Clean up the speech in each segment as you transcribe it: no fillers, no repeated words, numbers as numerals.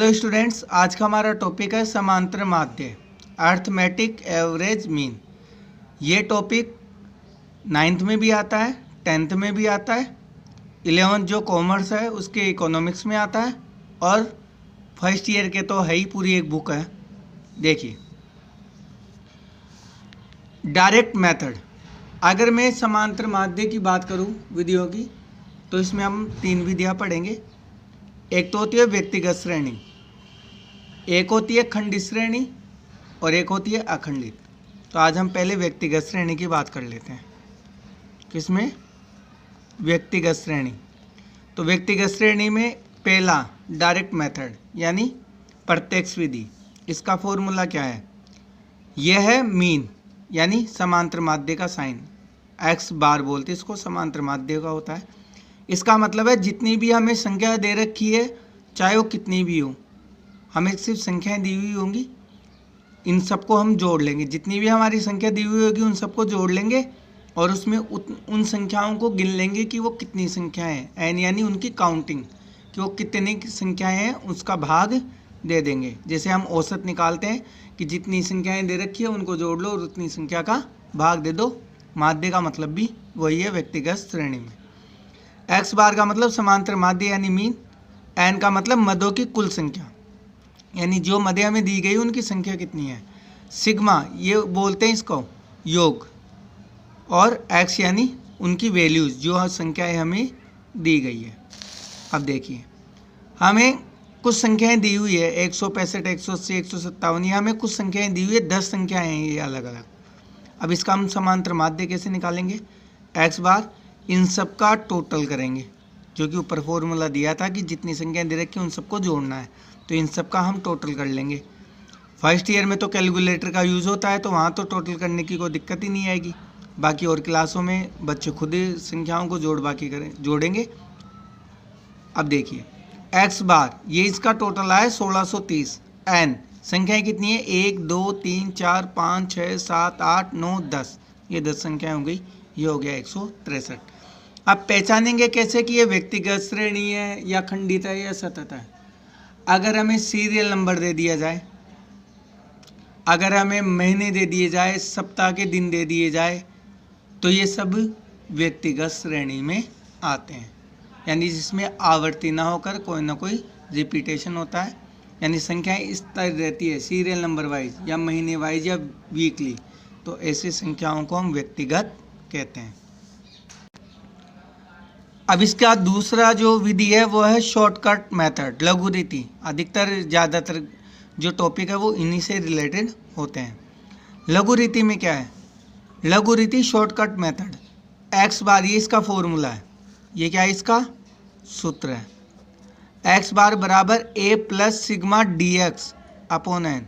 Hello students, आज का हमारा टॉपिक है समांतर माध्य अर्थमेटिक एवरेज मीन। ये टॉपिक 9th में भी आता है, 10th में भी आता है, 11th जो कॉमर्स है उसके इकोनॉमिक्स में आता है और फर्स्ट ईयर के तो है ही, पूरी एक बुक है। देखिए, डायरेक्ट मेथड। अगर मैं समांतर माध्य की बात करूं विधियों की, तो इसमें हम 3 विधियां पढ़ेंगे। एक तो होती है व्यक्तिगत श्रेणी, एक होती है खंडित श्रेणी और एक होती है अखंडित। तो आज हम पहले व्यक्तिगत श्रेणी की बात कर लेते हैं। किसमें? व्यक्तिगत श्रेणी। तो व्यक्तिगत श्रेणी में पहला डायरेक्ट मेथड यानी प्रत्यक्ष विधि। इसका फॉर्मूला क्या है? यह है मीन यानी समांतर माध्य का साइन, एक्स बार बोलते इसको, समांतर माध्य का होता है। इसका मतलब है जितनी भी हमें संख्या दे रखी है, चाहे वो कितनी भी हो, हमें सिर्फ संख्याएं दी हुई होंगी, इन सबको हम जोड़ लेंगे। जितनी भी हमारी संख्या दी हुई होगी उन सबको जोड़ लेंगे और उसमें उन संख्याओं को गिन लेंगे कि वो कितनी संख्याएं हैं, एन यानी उनकी काउंटिंग, कि वो कितनी संख्याएं हैं उसका भाग दे देंगे। जैसे हम औसत निकालते हैं कि जितनी संख्याएं दे रखी है उनको जोड़ लो और उतनी संख्या का भाग दे दो। माध्य का मतलब भी वही है व्यक्तिगत श्रेणी में। एक्स बार का मतलब समांतर माध्य यानी मीन, एन का मतलब मदों की कुल संख्या यानी जो मदें हमें दी गई उनकी संख्या कितनी है। सिग्मा ये बोलते हैं इसको योग, और एक्स यानी उनकी वैल्यूज, जो संख्याएं हमें दी गई है। अब देखिए, हमें कुछ संख्याएं दी हुई है 165, 180, 157, ये हमें कुछ संख्याएं दी हुई है, 10 संख्याएं हैं ये अलग अलग। अब इसका हम समांतर माध्य कैसे निकालेंगे? एक्स बार इन सब का टोटल करेंगे, जो कि ऊपर फॉर्मूला दिया था कि जितनी संख्याएं दे रखी उन सबको जोड़ना है, तो इन सब का हम टोटल कर लेंगे। फर्स्ट ईयर में तो कैलकुलेटर का यूज़ होता है, तो वहाँ तो टोटल करने की कोई दिक्कत ही नहीं आएगी। बाकी और क्लासों में बच्चे खुद ही संख्याओं को जोड़ेंगे। अब देखिए, एक्स बार ये इसका टोटल आया 1630। एन संख्याएँ कितनी है? 1 2 3 4 5 6 7 8 9 10, ये 10 संख्याएँ हो गई। ये हो गया 163। अब पहचानेंगे कैसे कि ये व्यक्तिगत श्रेणी है या खंडित है या सतत है? अगर हमें सीरियल नंबर दे दिया जाए, अगर हमें महीने दे दिए जाए, सप्ताह के दिन दे दिए जाए, तो ये सब व्यक्तिगत श्रेणी में आते हैं, यानी जिसमें आवर्ती ना होकर कोई ना कोई रिपीटेशन होता है, यानी संख्याएं इस तरह रहती है सीरियल नंबर वाइज या महीने वाइज या वीकली, तो ऐसी संख्याओं को हम व्यक्तिगत कहते हैं। अब इसका दूसरा जो विधि है वो है शॉर्टकट मेथड, लघु रीति। अधिकतर ज़्यादातर जो टॉपिक है वो इन्हीं से रिलेटेड होते हैं। लघु रीति में क्या है? लघु रीति शॉर्टकट मेथड। एक्स बार ये इसका फॉर्मूला है, ये क्या है? इसका सूत्र है एक्स बार बराबर A plus sigma D X upon N.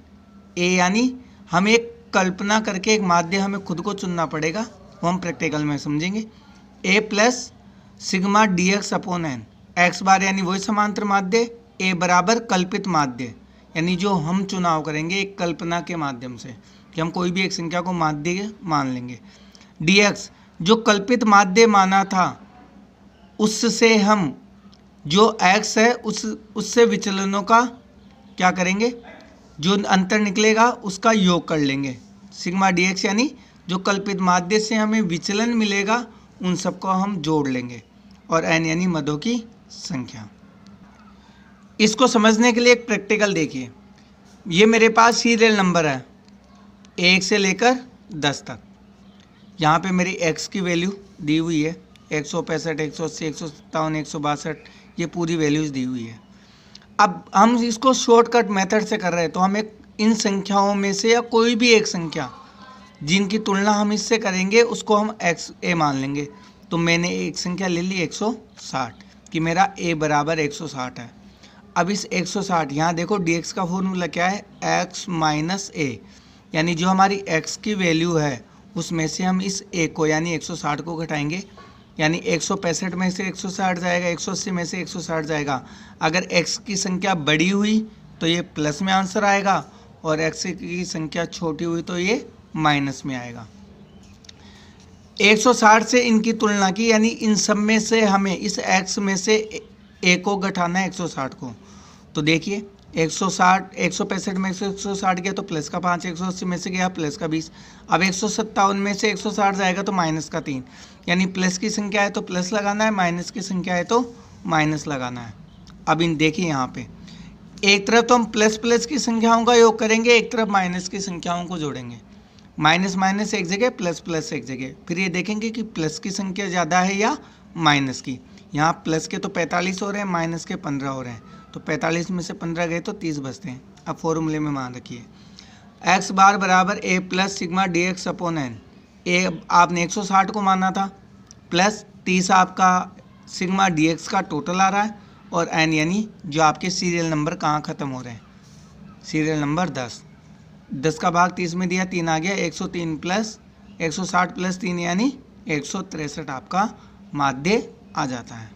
A यानी हम एक कल्पना करके एक माध्य हमें खुद को चुनना पड़ेगा, वो हम प्रैक्टिकल में समझेंगे। A plus sigma D X upon N. X bar यानी वही समांतर माध्य, ए बराबर कल्पित माध्य यानी जो हम चुनाव करेंगे एक कल्पना के माध्यम से कि हम कोई भी एक संख्या को माध्य मान लेंगे। डी एक्स जो कल्पित माध्य माना था, उससे हम जो एक्स है उससे विचलनों का क्या करेंगे? जो अंतर निकलेगा उसका योग कर लेंगे। सिग्मा डी एक्स यानी जो कल्पित माध्य से हमें विचलन मिलेगा उन सबको हम जोड़ लेंगे, और एन यानी मदों की संख्या। इसको समझने के लिए एक प्रैक्टिकल देखिए। ये मेरे पास सीरियल नंबर है 1 से लेकर 10 तक। यहाँ पे मेरी एक्स की वैल्यू दी हुई है 165, 180, 157, 162, ये पूरी वैल्यूज़ दी हुई है। अब हम इसको शॉर्टकट मेथड से कर रहे हैं, तो हम एक इन संख्याओं में से या कोई भी एक संख्या जिनकी तुलना हम इससे करेंगे उसको हम एक्स ए मान लेंगे। तो मैंने एक संख्या ले ली 160 कि मेरा ए बराबर 160 है। अब इस 160 यहाँ देखो डी एक्स का फॉर्मूला क्या है? एक्स माइनस ए, यानी जो हमारी एक्स की वैल्यू है उसमें से हम इस ए को यानी 160 को घटाएंगे, यानी 165 में से 160 जाएगा, 180 में से 160 जाएगा। अगर एक्स की संख्या बड़ी हुई तो ये प्लस में आंसर आएगा, और एक्स की संख्या छोटी हुई तो ये माइनस में आएगा। 160 से इनकी तुलना की, यानी इन सब में से हमें इस x में से ए को घटाना है 160 को। तो देखिए 160 165 में से 160 गया तो प्लस का 5, 180 में से गया प्लस का 20। अब 157 में से 160 जाएगा तो माइनस का 3, यानी प्लस की संख्या है तो प्लस लगाना है, माइनस की संख्या है तो माइनस लगाना है। अब इन देखिए यहाँ पे एक तरफ तो हम प्लस प्लस की संख्याओं का योग करेंगे, एक तरफ माइनस की संख्याओं को जोड़ेंगे। माइनस माइनस एक जगह, प्लस प्लस एक जगह। फिर ये देखेंगे कि प्लस की संख्या ज़्यादा है या माइनस की। यहाँ प्लस के तो 45 हो रहे हैं, माइनस के 15 हो रहे हैं, तो 45 में से 15 गए तो 30 बचते हैं। अब फॉर्मूले में मान रखिए x बार बराबर a plus sigma D X upon N. A आपने 160 को माना था, प्लस 30 आपका सिग्मा डी एक्स का टोटल आ रहा है, और एन यानी जो आपके सीरियल नंबर कहाँ ख़त्म हो रहे हैं, सीरियल नंबर 10 का भाग 30 में दिया, 3 आ गया, 103 प्लस 160 प्लस 3 यानी 163 आपका माध्य आ जाता है।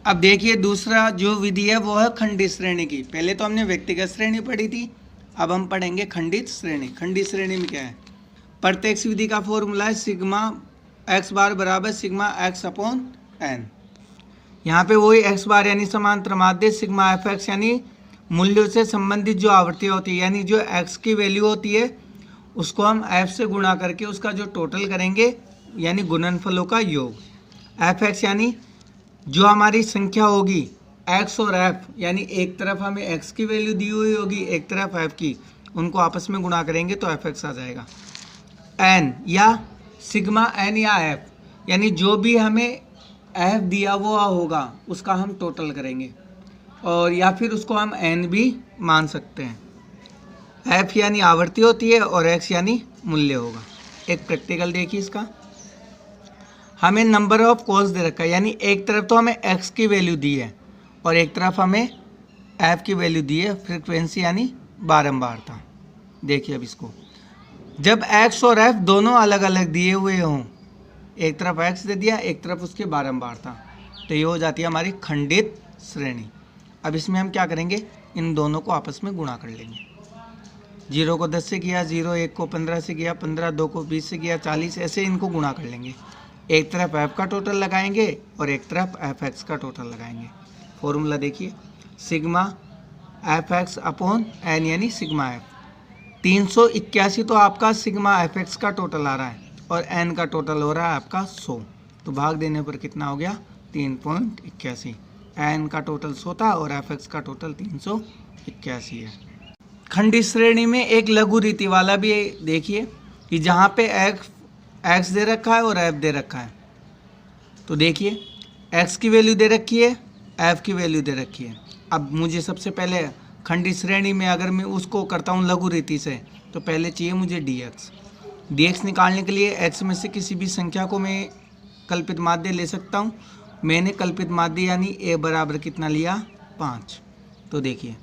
अब देखिए दूसरा जो विधि है वो है खंडित श्रेणी की। पहले तो हमने व्यक्तिगत श्रेणी पढ़ी थी, अब हम पढ़ेंगे खंडित श्रेणी। खंडित श्रेणी में क्या है, प्रत्यक्ष विधि का फॉर्मूला है सिग्मा एक्स बार बराबर सिग्मा एक्स अपॉन एन। यहाँ पे वही एक्स बार यानी समांतर माध्य, सिग्मा एफ एक्स यानी मूल्यों से संबंधित जो आवृत्तियाँ होती है, यानी जो एक्स की वैल्यू होती है उसको हम एफ से गुणा करके उसका जो टोटल करेंगे यानी गुणनफलों का योग। एफ एक्स यानी जो हमारी संख्या होगी x और f, यानी एक तरफ हमें x की वैल्यू दी हुई होगी, एक तरफ f की, उनको आपस में गुणा करेंगे तो fx आ जाएगा। n या सिग्मा n या f, यानी जो भी हमें f दिया हुआ होगा उसका हम टोटल करेंगे, और या फिर उसको हम n भी मान सकते हैं। f यानी आवृत्ति होती है और x यानी मूल्य होगा। एक प्रैक्टिकल देखिए इसका, हमें नंबर ऑफ कॉल्स दे रखा है, यानी एक तरफ तो हमें x की वैल्यू दी है और एक तरफ हमें f की वैल्यू दी है, फ्रीक्वेंसी यानी बारंबारता। देखिए अब इसको, जब x और f दोनों अलग अलग दिए हुए हों, एक तरफ x दे दिया एक तरफ उसकी बारंबारता, तो ये हो जाती है हमारी खंडित श्रेणी। अब इसमें हम क्या करेंगे, इन दोनों को आपस में गुणा कर लेंगे। 0 को 10 से किया, 0 1 को 15 से किया, 15 2 को 20 से किया, 40, ऐसे इनको गुणा कर लेंगे। एक तरफ f का टोटल लगाएंगे और एक तरफ एफ एक्स का टोटल लगाएंगे। फॉर्मूला देखिए, sigma F X upon N यानी सिग्मा एफ। 381 तो आपका सिग्मा एफ एक्स का टोटल आ रहा है और एन का टोटल हो रहा है आपका 100, तो भाग देने पर कितना हो गया 3.81। एन का टोटल 100 था और एफ एक्स का टोटल 381 है। खंडित श्रेणी में एक लघु रीति वाला भी देखिए कि जहाँ पे एक्स दे रखा है और एफ दे रखा है, तो देखिए एक्स की वैल्यू दे रखी है, एफ की वैल्यू दे रखी है। अब मुझे सबसे पहले खंडित श्रेणी में अगर मैं उसको करता हूँ लघु रीति से, तो पहले चाहिए मुझे dx निकालने के लिए एक्स में से किसी भी संख्या को मैं कल्पित माध्य ले सकता हूँ। मैंने कल्पित माध्य यानी a बराबर कितना लिया 5, तो देखिए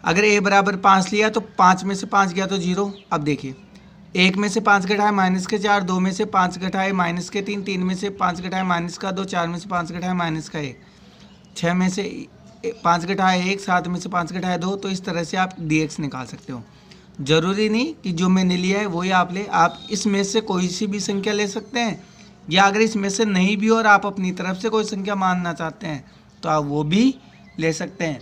अगर a बराबर 5 लिया तो 5 में से 5 गया तो 0। अब देखिए 1 में से 5 घटाए माइनस के 4, 2 में से 5 घटाए माइनस के 3, 3 में से 5 घटाए माइनस का 2, 4 में से 5 घटाए माइनस का 1, 6 में से 5 घटाए 1, 7 में से 5 घटाए 2। तो इस तरह से आप dx निकाल सकते हो। ज़रूरी नहीं कि जो मैंने लिया है वही आप ले, आप इसमें से कोई सी भी संख्या ले सकते हैं, या अगर इसमें से नहीं भी और आप अपनी तरफ से कोई संख्या मानना चाहते हैं तो आप वो भी ले सकते हैं।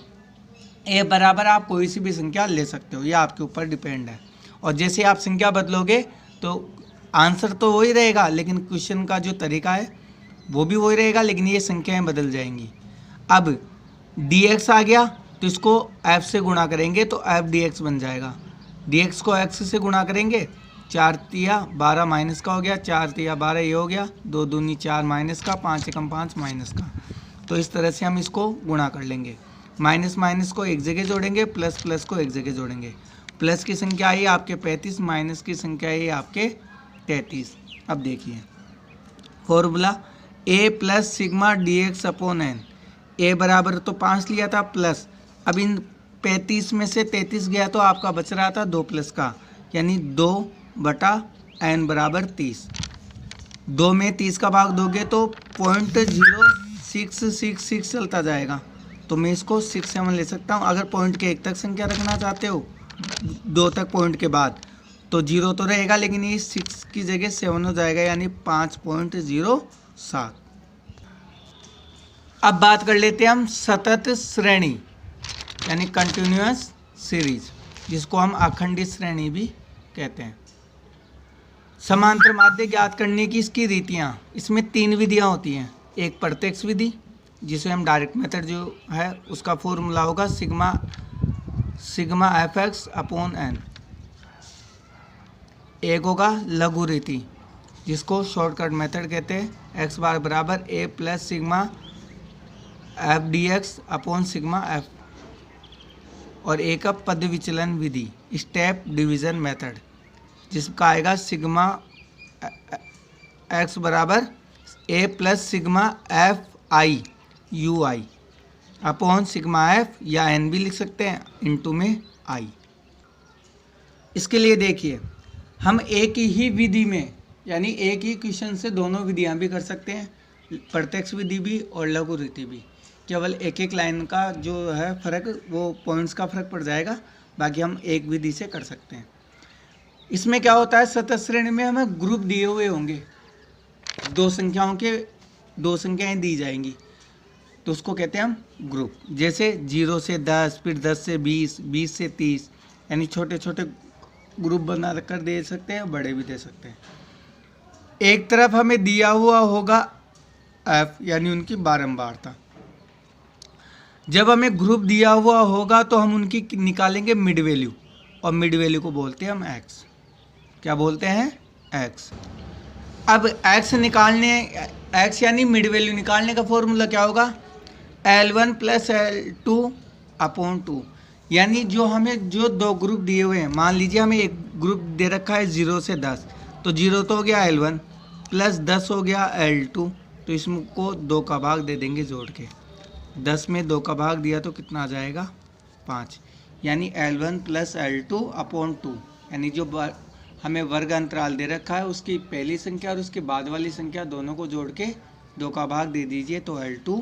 a बराबर आप कोई सी भी संख्या ले सकते हो, ये आपके ऊपर डिपेंड है। और जैसे आप संख्या बदलोगे तो आंसर तो वही रहेगा, लेकिन क्वेश्चन का जो तरीका है वो भी वही रहेगा, लेकिन ये संख्याएं बदल जाएंगी। अब dx आ गया तो इसको f से गुणा करेंगे तो f dx बन जाएगा। dx को x से गुणा करेंगे, 4 तिया 12 माइनस का हो गया, 4 तिया 12 ये हो गया, 2 दूनी 4 माइनस का, 5 एकम 5 माइनस का। तो इस तरह से हम इसको गुणा कर लेंगे। माइनस माइनस को एक जगह जोड़ेंगे, प्लस प्लस को एक जगह जोड़ेंगे। प्लस की संख्या आई आपके 35, माइनस की संख्या आई आपके 33। अब देखिए formula a plus sigma D X upon N. A बराबर तो 5 लिया था प्लस, अब इन 35 में से 33 गया तो आपका बच रहा था 2 प्लस का, यानी 2/n बराबर 30। 2 में 30 का भाग दोगे तो 0.0666 चलता जाएगा, तो मैं इसको 6-7 ले सकता हूँ। अगर पॉइंट के 1 तक संख्या रखना चाहते हो, 2 तक पॉइंट के बाद, तो 0 तो रहेगा, लेकिन ये 6 की जगह 7 हो जाएगा, यानी 5.07। अब बात कर लेते हैं हम सतत श्रेणी। यानी कंटिन्यूअस सीरीज, जिसको हम अखंडित श्रेणी भी कहते हैं। समांतर माध्य ज्ञात करने की इसकी रीतियाँ, इसमें 3 विधियाँ होती हैं। एक प्रत्यक्ष विधि, जिसे हम डायरेक्ट मेथड जो है उसका फॉर्मूला होगा sigma F X upon N. एक होगा लघु रीति, जिसको शॉर्टकट मेथड कहते हैं, एक्स बार बराबर A plus sigma F D X upon sigma F. और एक अब पद विचलन विधि, स्टेप डिवीज़न मेथड, जिसका आएगा सिग्मा एक्स बराबर A plus sigma F I U I upon sigma F, या एन भी लिख सकते हैं, इनटू में आई। इसके लिए देखिए, हम एक ही विधि में यानी एक ही क्वेश्चन से दोनों विधियां भी कर सकते हैं, प्रत्यक्ष विधि भी और लघु रीति भी। केवल एक एक लाइन का जो है फ़र्क, वो पॉइंट्स का फ़र्क पड़ जाएगा, बाकी हम एक विधि से कर सकते हैं। इसमें क्या होता है, सतत श्रेणी में हमें ग्रुप दिए हुए होंगे, दो संख्याएं दी जाएंगी, तो उसको कहते हैं हम ग्रुप। जैसे 0 से 10, फिर 10 से 20, 20 से 30, यानी छोटे छोटे ग्रुप बना कर दे सकते हैं, बड़े भी दे सकते हैं। एक तरफ हमें दिया हुआ होगा f, यानी उनकी बारंबारता। जब हमें ग्रुप दिया हुआ होगा तो हम उनकी निकालेंगे मिड वैल्यू, और मिड वैल्यू को बोलते हैं हम x। क्या बोलते हैं? x। अब x यानी मिड वैल्यू निकालने का फॉर्मूला क्या होगा? L1 plus L2 upon 2। यानी जो हमें जो दो ग्रुप दिए हुए हैं, मान लीजिए हमें एक ग्रुप दे रखा है 0 से 10, तो 0 तो हो गया L1 प्लस 10 हो गया L2, तो इसको 2 का भाग दे देंगे जोड़ के। 10 में 2 का भाग दिया तो कितना आ जाएगा? 5। यानी L1 प्लस L2 अपॉन 2, यानी जो हमें वर्ग अंतराल दे रखा है उसकी पहली संख्या और उसके बाद वाली संख्या दोनों को जोड़ के 2 का भाग दे दीजिए, तो L2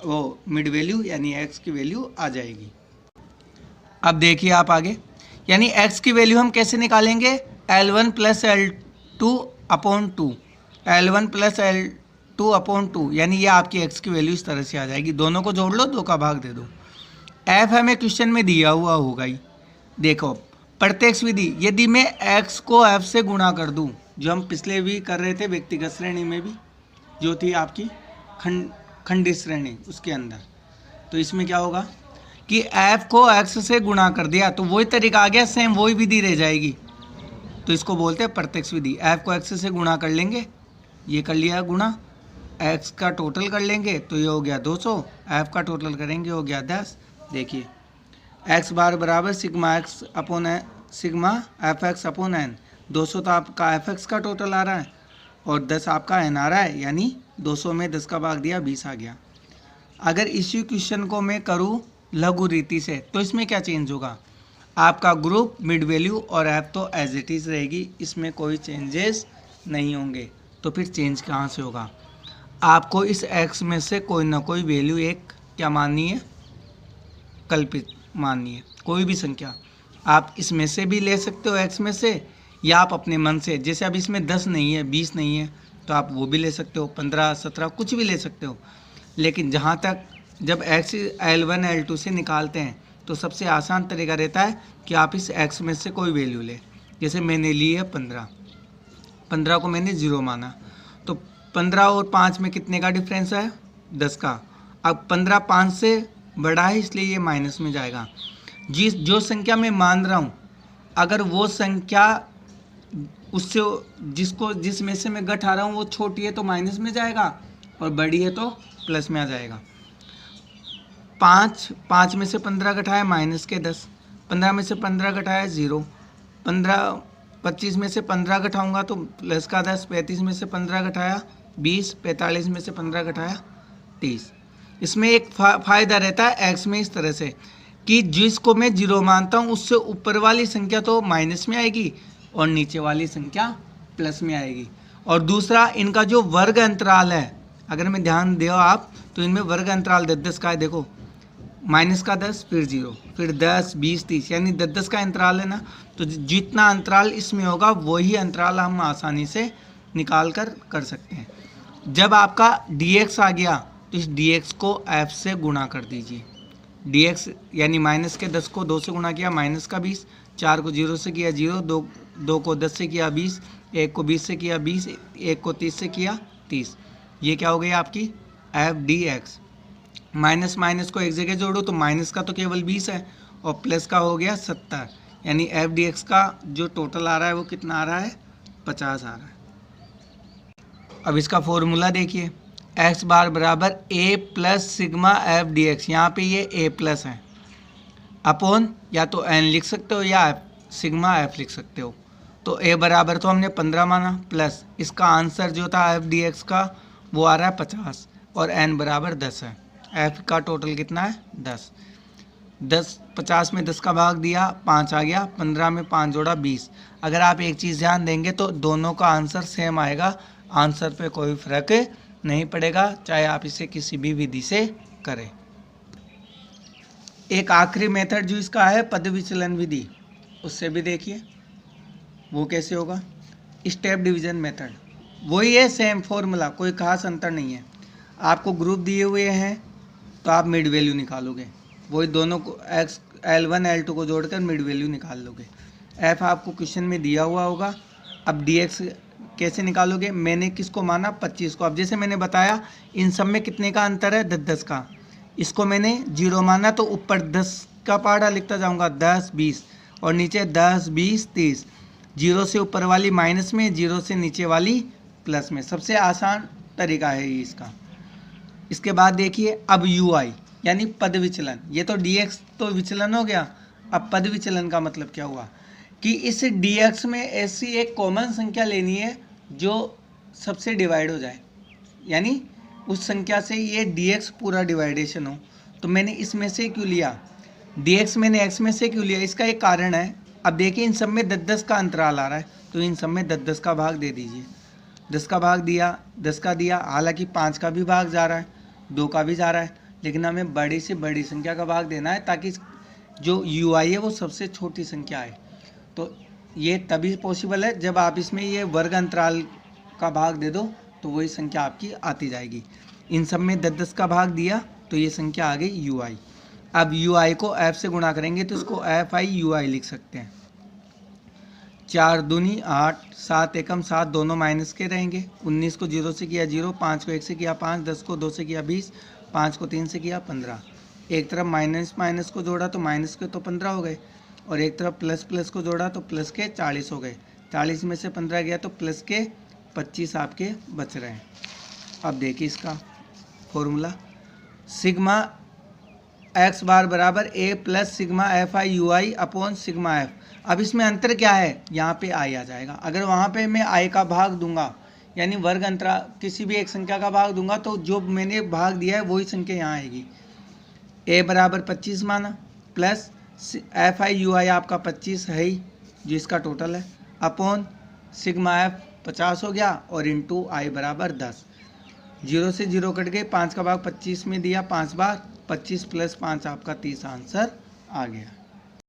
वो मिड वैल्यू यानी x की वैल्यू आ जाएगी। अब देखिए आप आगे, यानी x की वैल्यू हम कैसे निकालेंगे? L1 plus L2 upon 2, L1 plus L2 upon 2, यानी ये आपकी x की वैल्यू इस तरह से आ जाएगी। दोनों को जोड़ लो, 2 का भाग दे दो। f हमें क्वेश्चन में दिया हुआ होगा ही। देखो प्रत्यक्ष विधि, यदि मैं x को f से गुणा कर दूं, जो हम पिछले भी कर रहे थे व्यक्तिगत श्रेणी में भी, जो थी आपकी खंडित श्रेणी, उसके अंदर, तो इसमें क्या होगा कि f को x से गुणा कर दिया तो वही तरीका आ गया, सेम वही विधि रह जाएगी, तो इसको बोलते हैं प्रत्यक्ष विधि। f को x से गुणा कर लेंगे, ये कर लिया गुणा, x का टोटल कर लेंगे तो ये हो गया 200, f का टोटल करेंगे हो गया 10। देखिए x बार बराबर sigma x upon sigma F X upon N. 200 तो आपका एफ एक्स का टोटल आ रहा है और 10 आपका एन आ रहा है, यानी 200 में 10 का भाग दिया 20 आ गया। अगर इसी क्वेश्चन को मैं करूँ लघु रीति से, तो इसमें क्या चेंज होगा? आपका ग्रुप, मिड वैल्यू और एफ तो एज इट इज़ रहेगी, इसमें कोई चेंजेस नहीं होंगे। तो फिर चेंज कहाँ से होगा? आपको इस x में से कोई ना कोई वैल्यू एक क्या माननी है? कल्पित माननी है। कोई भी संख्या आप इसमें से भी ले सकते हो x में से, या आप अपने मन से, जैसे अब इसमें 10 नहीं है, 20 नहीं है, तो आप वो भी ले सकते हो, 15, 17 कुछ भी ले सकते हो। लेकिन जहाँ तक जब x L1 L2 से निकालते हैं तो सबसे आसान तरीका रहता है कि आप इस x में से कोई वैल्यू लें। जैसे मैंने ली है 15 को मैंने 0 माना, तो 15 और 5 में कितने का डिफरेंस है? 10 का। अब 15 5 से बड़ा है, इसलिए ये माइनस में जाएगा। जो संख्या मैं मान रहा हूँ, अगर वो संख्या उससे जिसमें से मैं घटा रहा हूँ वो छोटी है तो माइनस में जाएगा, और बड़ी है तो प्लस में आ जाएगा। 5 में से 15 घटाया माइनस के 10, 15 में से 15 घटाया 0, 25 में से 15 घटाऊंगा तो प्लस का 10, 35 में से 15 घटाया 20, 45 में से 15 घटाया 30। इसमें एक फ़ायदा रहता है x में इस तरह से कि जिसको मैं 0 मानता हूँ उससे ऊपर वाली संख्या तो माइनस में आएगी और नीचे वाली संख्या प्लस में आएगी। और दूसरा, इनका जो वर्ग अंतराल है, अगर मैं ध्यान दो आप, तो इनमें वर्ग अंतराल 10 का है। देखो माइनस का 10, फिर 0, फिर 10, 20, 30, यानी 10 का अंतराल है ना, तो जितना अंतराल इसमें होगा वही अंतराल हम आसानी से निकाल कर सकते हैं। जब आपका dx आ गया तो इस dx को f से गुणा कर दीजिए। dx यानी माइनस के 10 को 2 से गुणा किया माइनस का 20, 4 को 0 से किया 0, 2 को 10 से किया 20, 1 को 20 से किया 20, 1 को 30 से किया 30। ये क्या हो गई आपकी F D x. Minus minus को एक जगह जोड़ो तो माइनस का तो केवल 20 है और प्लस का हो गया 70, यानी एफ डी एक्स का जो टोटल आ रहा है वो कितना आ रहा है 50 आ रहा है। अब इसका फॉर्मूला देखिए, एक्स बार बराबर A plus sigma F D X, यहाँ पर ये ए प्लस है अपॉन या तो एन लिख सकते हो या सिग्मा एफ लिख सकते हो। तो ए बराबर तो हमने 15 माना प्लस इसका आंसर जो था एफ डी एक्स का वो आ रहा है 50 और एन बराबर 10 है। एफ का टोटल कितना है 10। 50 में 10 का भाग दिया 5 आ गया, 15 में 5 जोड़ा 20। अगर आप एक चीज़ ध्यान देंगे तो दोनों का आंसर सेम आएगा, आंसर पे कोई फर्क नहीं पड़ेगा, चाहे आप इसे किसी भी विधि से करें। एक आखिरी मेथड जो इसका है पद विचलन विधि, उससे भी देखिए वो कैसे होगा। स्टेप डिवीजन मेथड वही है, सेम फॉर्मूला, कोई खास अंतर नहीं है। आपको ग्रुप दिए हुए हैं तो आप मिड वैल्यू निकालोगे, वही दोनों को एक्स L1 L2 को जोड़कर मिड वैल्यू निकाल लोगे। एफ आपको क्वेश्चन में दिया हुआ होगा। अब dx कैसे निकालोगे, मैंने किसको माना 25 को। अब जैसे मैंने बताया इन सब में कितने का अंतर है 10 का, इसको मैंने 0 माना तो ऊपर 10 का पहाड़ा लिखता जाऊंगा 10 20 और नीचे 10 20 30। 0 से ऊपर वाली माइनस में, 0 से नीचे वाली प्लस में। सबसे आसान तरीका है ये इसका। इसके बाद देखिए अब यू आई यानी पद विचलन, ये तो dx तो विचलन हो गया। अब पद विचलन का मतलब क्या हुआ कि इस dx में ऐसी एक कॉमन संख्या लेनी है जो सबसे डिवाइड हो जाए, यानी उस संख्या से ये dx पूरा डिवाइडेशन हो। तो मैंने इसमें से क्यों लिया dx, मैंने x में से क्यों लिया, इसका एक कारण है। अब देखिए इन सब में 10 का अंतराल आ रहा है तो इन सब में 10 का भाग दे दीजिए। 10 का भाग दिया, 10 का दिया, हालांकि 5 का भी भाग जा रहा है, 2 का भी जा रहा है, लेकिन हमें बड़ी से बड़ी संख्या का भाग देना है ताकि जो यू आई है वो सबसे छोटी संख्या है। तो ये तभी पॉसिबल है जब आप इसमें ये वर्ग अंतराल का भाग दे दो तो वही संख्या आपकी आती जाएगी। इन सब में 10 का भाग दिया तो ये संख्या आ गई यू आई। अब यू आई को एफ से गुणा करेंगे तो इसको एफ आई यू आई लिख सकते हैं। 4 दूनी 8, 7 एकम 7, दोनों माइनस के रहेंगे। 19 को 0 से किया 0, 5 को 1 से किया 5, 10 को 2 से किया 20, 5 को 3 से किया 15। एक तरफ माइनस माइनस को जोड़ा तो माइनस के तो 15 हो गए और एक तरफ प्लस प्लस को जोड़ा तो प्लस के 40 हो गए। 40 में से 15 गया तो प्लस के 25 आपके बच रहे हैं। अब देखिए इसका फॉर्मूला, सिग्मा एक्स बार बराबर A plus sigma F I U I upon sigma F. अब इसमें अंतर क्या है, यहाँ पे आई आ जाएगा। अगर वहाँ पे मैं आई का भाग दूंगा यानी वर्ग अंतराल किसी भी एक संख्या का भाग दूंगा तो जो मैंने भाग दिया है वही संख्या यहाँ आएगी। ए बराबर 25 माना प्लस एफ आई यू आई आपका 25 है ही जो इसका टोटल है अपॉन सिग्मा एफ 50 हो गया और इंटू आई बराबर 10। 0 से 0 कट गए, 5 का भाग 25 में दिया 5 बार, 25 प्लस 5 आपका 30 आंसर आ गया।